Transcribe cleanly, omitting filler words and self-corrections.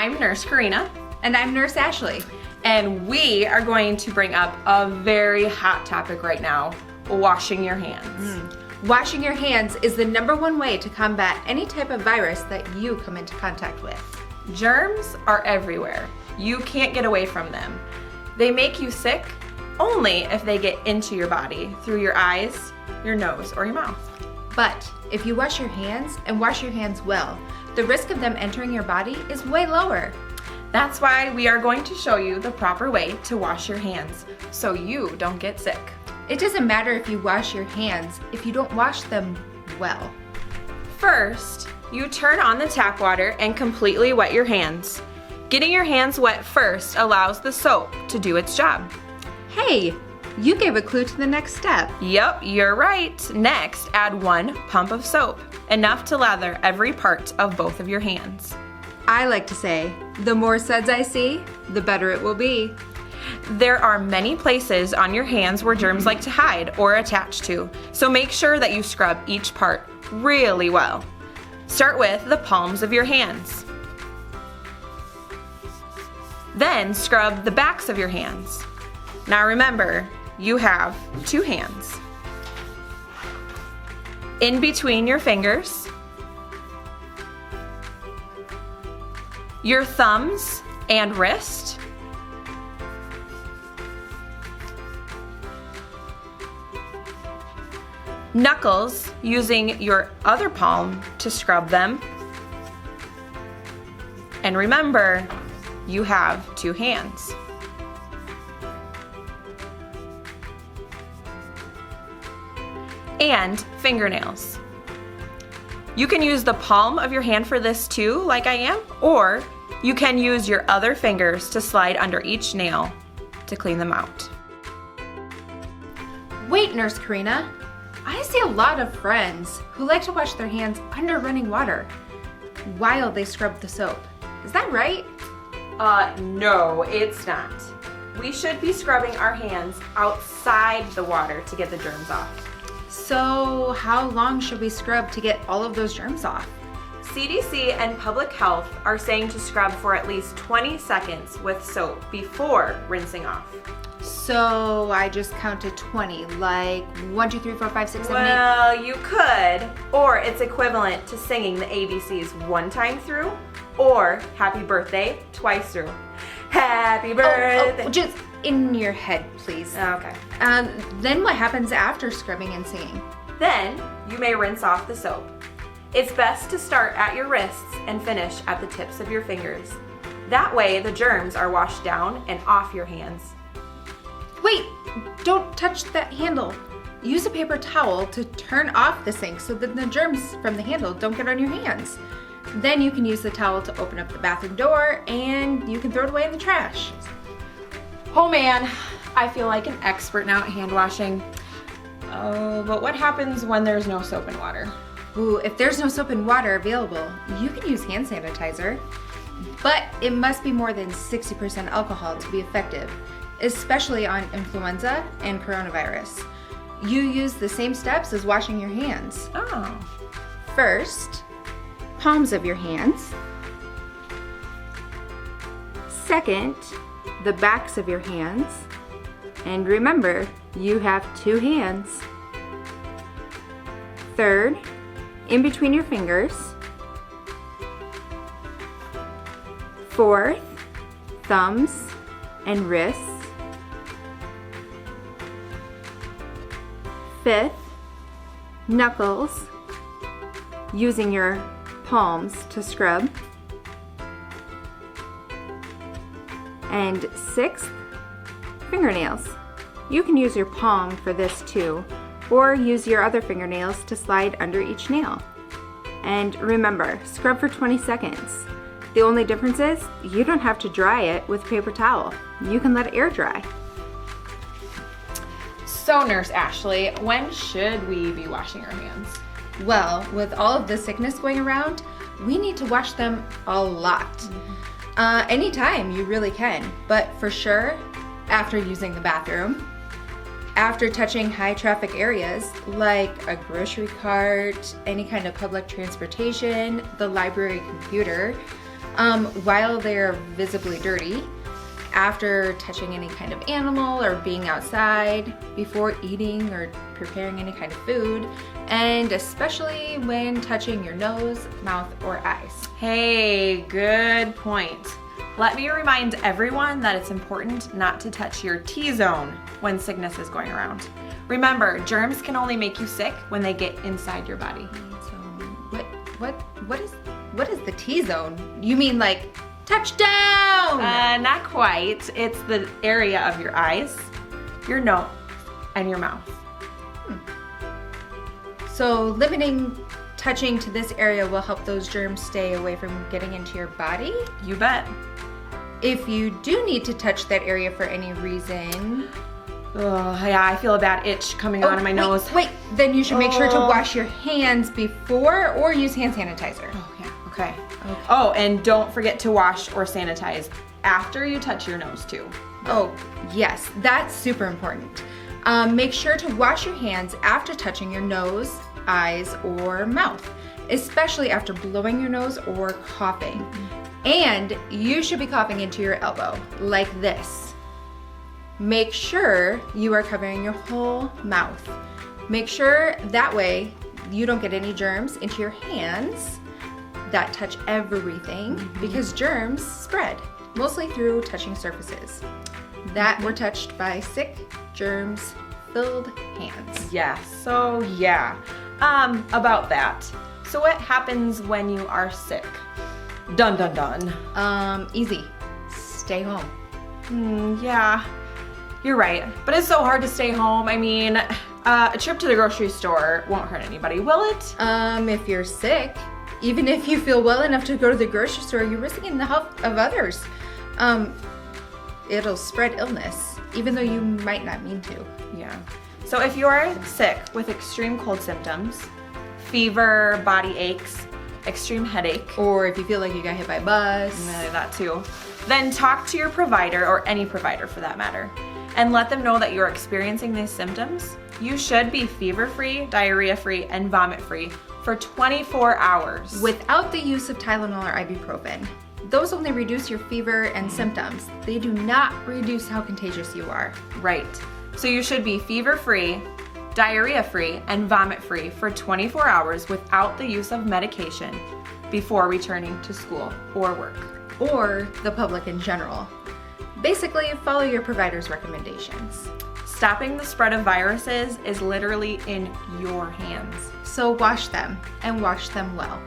I'm Nurse Karina. And I'm Nurse Ashley. And we are going to bring up a very hot topic right now, washing your hands. Washing your hands is the #1 way to combat any type of virus that you come into contact with. Germs are everywhere. You can't get away from them. They make you sick only if they get into your body through your eyes, your nose, or your mouth. But if you wash your hands and wash your hands well, the risk of them entering your body is way lower. That's why we are going to show you the proper way to wash your hands so you don't get sick. It doesn't matter if you wash your hands if you don't wash them well. First, you turn on the tap water and completely wet your hands. Getting your hands wet first allows the soap to do its job. Hey, you gave a clue to the next step. Yep, you're right. Next, add 1 pump of soap, enough to lather every part of both of your hands. I like to say, the more suds I see, the better it will be. There are many places on your hands where germs like to hide or attach to, so make sure that you scrub each part really well. Start with the palms of your hands. Then scrub the backs of your hands. Now remember, you have 2 hands. In between your fingers, your thumbs and wrist, knuckles using your other palm to scrub them, and remember, you have 2 hands. And fingernails. You can use the palm of your hand for this too, like I am, or you can use your other fingers to slide under each nail to clean them out. Wait, Nurse Karina. I see a lot of friends who like to wash their hands under running water while they scrub the soap. Is that right? No, it's not. We should be scrubbing our hands outside the water to get the germs off. So how long should we scrub to get all of those germs off? CDC and Public Health are saying to scrub for at least 20 seconds with soap before rinsing off. So I just counted 20, like 1, 2, 3, 4, 5, 6, 7, 8. Well, you could, or it's equivalent to singing the ABCs 1 time through, or happy birthday twice through. Happy birthday. Oh, just in your head, please. Okay. Then what happens after scrubbing and singing? Then you may rinse off the soap. It's best to start at your wrists and finish at the tips of your fingers. That way the germs are washed down and off your hands. Wait, don't touch that handle. Use a paper towel to turn off the sink so that the germs from the handle don't get on your hands. Then you can use the towel to open up the bathroom door and you can throw it away in the trash. Oh man, I feel like an expert now at hand washing. Oh, but what happens when there's no soap and water? Ooh, if there's no soap and water available, you can use hand sanitizer. But it must be more than 60% alcohol to be effective, especially on influenza and coronavirus. You use the same steps as washing your hands. Oh. First, palms of your hands. Second, the backs of your hands. And remember, you have 2 hands. Third, in between your fingers. Fourth, thumbs and wrists. Fifth, knuckles, using your palms to scrub. And 6th, fingernails. You can use your palm for this too, or use your other fingernails to slide under each nail. And remember, scrub for 20 seconds. The only difference is you don't have to dry it with a paper towel. You can let it air dry. So Nurse Ashley, when should we be washing our hands? Well, with all of the sickness going around, we need to wash them a lot. Anytime you really can, but for sure after using the bathroom, after touching high traffic areas like a grocery cart, any kind of public transportation, the library computer, While they're visibly dirty, after touching any kind of animal or being outside, before eating or preparing any kind of food, and especially when touching your nose, mouth, or eyes. Hey, good point. Let me remind everyone that it's important not to touch your T-zone when sickness is going around. Remember, germs can only make you sick when they get inside your body. What is the T-zone? You mean like touchdown? Not quite. It's the area of your eyes, your nose, and your mouth. So limiting touching to this area will help those germs stay away from getting into your body? You bet. If you do need to touch that area for any reason... Oh, yeah, I feel a bad itch coming out of my nose. Wait, then you should make sure to wash your hands before or use hand sanitizer. Oh, yeah, okay. Oh, and don't forget to wash or sanitize after you touch your nose too. Oh, yes, that's super important. Make sure to wash your hands after touching your nose, eyes, or mouth, especially after blowing your nose or coughing. And you should be coughing into your elbow, like this. Make sure you are covering your whole mouth. Make sure that way you don't get any germs into your hands that touch everything, because germs spread, mostly through touching surfaces that were touched by sick, germs-filled hands. Yeah, so yeah. About that. So what happens when you are sick? Dun dun dun. Easy. Stay home. Yeah, you're right. But it's so hard to stay home. I mean, a trip to the grocery store won't hurt anybody, will it? If you're sick, even if you feel well enough to go to the grocery store, you're risking the health of others. It'll spread illness, even though you might not mean to. Yeah. So if you're sick with extreme cold symptoms, fever, body aches, extreme headache, Or if you feel like you got hit by a bus. that too, then talk to your provider, or any provider for that matter, and let them know that you're experiencing these symptoms. You should be fever-free, diarrhea-free, and vomit-free for 24 hours. Without the use of Tylenol or ibuprofen. Those only reduce your fever and symptoms. They do not reduce how contagious you are. Right. So you should be fever-free, diarrhea-free, and vomit-free for 24 hours without the use of medication before returning to school or work. Or the public in general. Basically, follow your provider's recommendations. Stopping the spread of viruses is literally in your hands. So wash them, and wash them well.